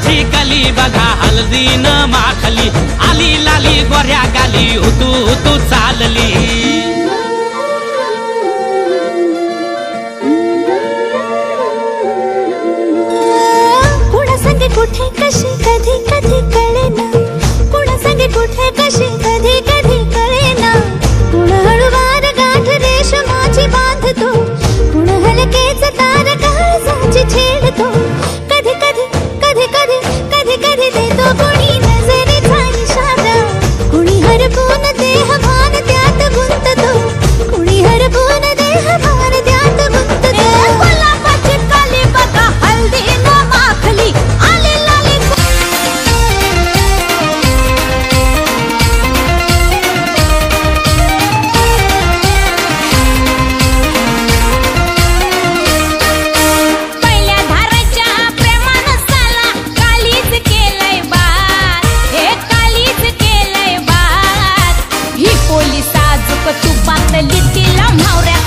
कशी कली बघा हळदीन माखली आली लाली गोऱ्या गाली हुतू हुतू चालली कुणा संगे कुठे कशी कधी कधी कळेना कुणा संगे कुठे कशी कधी कधी कळेना कुण हळूवार गाठ रेशमाची बांधतो कुण हलकेच तार काळजाची छेडतो कधी कधी कधी कधी कधी कधी देतो कुणी नजरेचा इशारा कुणी हरपून देह भान त्यात गुंततो कुणी हरपून देह भान त्यात गुंततो गुलाबाची काली बघा हळदीनं माखली आली लाली पहिल्या धाराच्या प्रेमानं साला कालीच केलंय बात हे कालीच केलंय बात ही पोलीस आजूक तू पातली तिला म्हावऱ्या